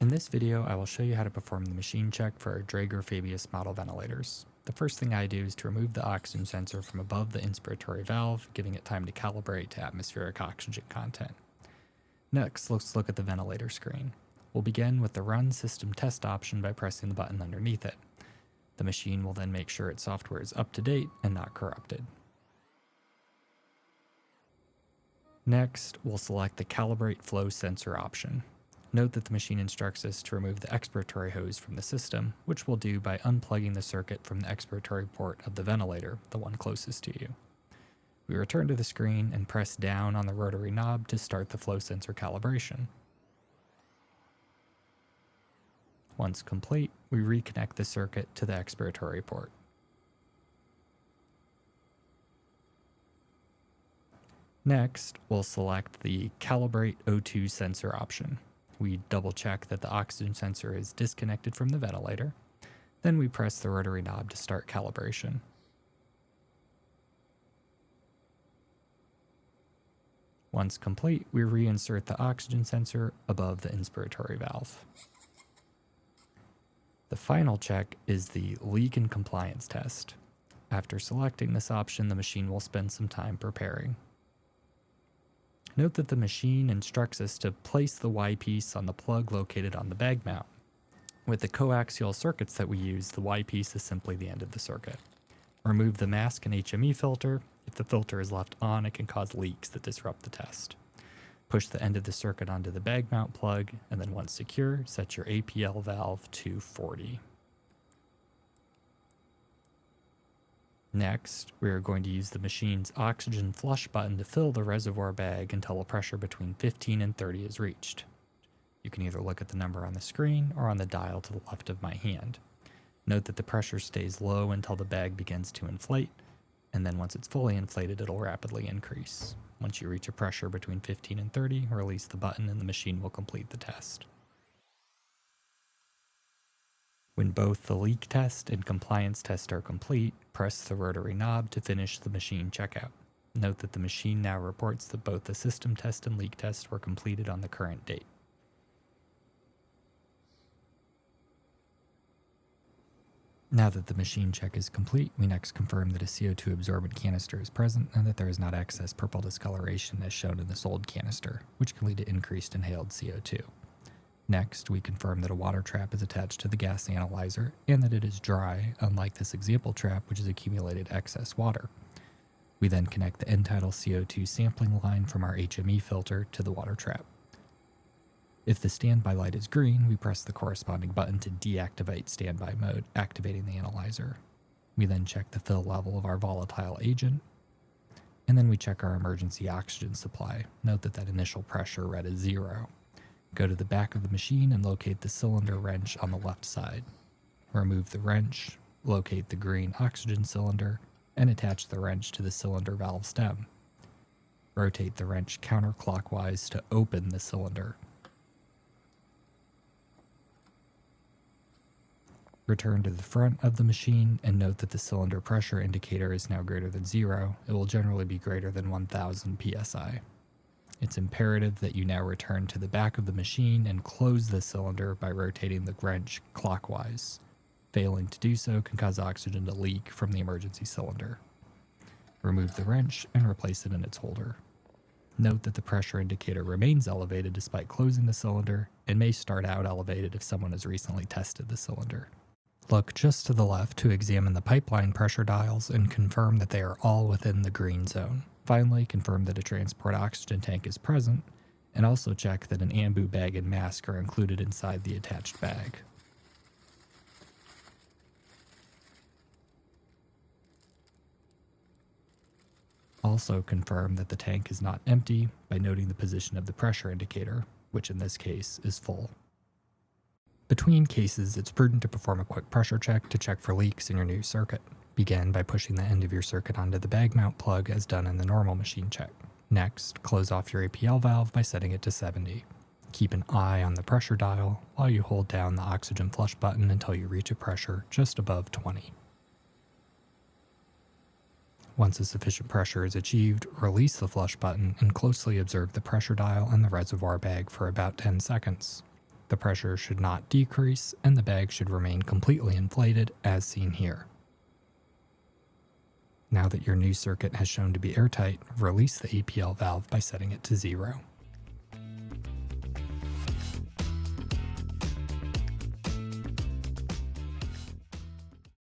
In this video, I will show you how to perform the machine check for our Dräger Fabius model ventilators. The first thing I do is to remove the oxygen sensor from above the inspiratory valve, giving it time to calibrate to atmospheric oxygen content. Next, let's look at the ventilator screen. We'll begin with the Run System Test option by pressing the button underneath it. The machine will then make sure its software is up to date and not corrupted. Next, we'll select the Calibrate Flow Sensor option. Note that the machine instructs us to remove the expiratory hose from the system, which we'll do by unplugging the circuit from the expiratory port of the ventilator, the one closest to you. We return to the screen and press down on the rotary knob to start the flow sensor calibration. Once complete, we reconnect the circuit to the expiratory port. Next, we'll select the Calibrate O2 sensor option. We double check that the oxygen sensor is disconnected from the ventilator. Then we press the rotary knob to start calibration. Once complete, we reinsert the oxygen sensor above the inspiratory valve. The final check is the leak and compliance test. After selecting this option, the machine will spend some time preparing. Note that the machine instructs us to place the Y piece on the plug located on the bag mount. With the coaxial circuits that we use, the Y piece is simply the end of the circuit. Remove the mask and HME filter. If the filter is left on, it can cause leaks that disrupt the test. Push the end of the circuit onto the bag mount plug, and then once secure, set your APL valve to 40. Next, we are going to use the machine's oxygen flush button to fill the reservoir bag until a pressure between 15 and 30 is reached. You can either look at the number on the screen or on the dial to the left of my hand. Note that the pressure stays low until the bag begins to inflate, and then once it's fully inflated, it'll rapidly increase. Once you reach a pressure between 15 and 30, release the button and the machine will complete the test. When both the leak test and compliance test are complete, press the rotary knob to finish the machine checkout. Note that the machine now reports that both the system test and leak test were completed on the current date. Now that the machine check is complete, we next confirm that a CO2 absorbent canister is present and that there is not excess purple discoloration as shown in this old canister, which can lead to increased inhaled CO2. Next, we confirm that a water trap is attached to the gas analyzer and that it is dry, unlike this example trap which has accumulated excess water. We then connect the end-tidal CO2 sampling line from our HME filter to the water trap. If the standby light is green, we press the corresponding button to deactivate standby mode, activating the analyzer. We then check the fill level of our volatile agent, and then we check our emergency oxygen supply. Note that initial pressure read as 0. Go to the back of the machine and locate the cylinder wrench on the left side. Remove the wrench, locate the green oxygen cylinder, and attach the wrench to the cylinder valve stem. Rotate the wrench counterclockwise to open the cylinder. Return to the front of the machine and note that the cylinder pressure indicator is now greater than 0. It will generally be greater than 1000 psi. It's imperative that you now return to the back of the machine and close the cylinder by rotating the wrench clockwise. Failing to do so can cause oxygen to leak from the emergency cylinder. Remove the wrench and replace it in its holder. Note that the pressure indicator remains elevated despite closing the cylinder and may start out elevated if someone has recently tested the cylinder. Look just to the left to examine the pipeline pressure dials and confirm that they are all within the green zone. Finally, confirm that a transport oxygen tank is present, and also check that an ambu bag and mask are included inside the attached bag. Also confirm that the tank is not empty by noting the position of the pressure indicator, which in this case is full. Between cases, it's prudent to perform a quick pressure check to check for leaks in your new circuit. Begin by pushing the end of your circuit onto the bag mount plug as done in the normal machine check. Next, close off your APL valve by setting it to 70. Keep an eye on the pressure dial while you hold down the oxygen flush button until you reach a pressure just above 20. Once a sufficient pressure is achieved, release the flush button and closely observe the pressure dial and the reservoir bag for about 10 seconds. The pressure should not decrease, and the bag should remain completely inflated as seen here. Now that your new circuit has shown to be airtight, release the APL valve by setting it to 0.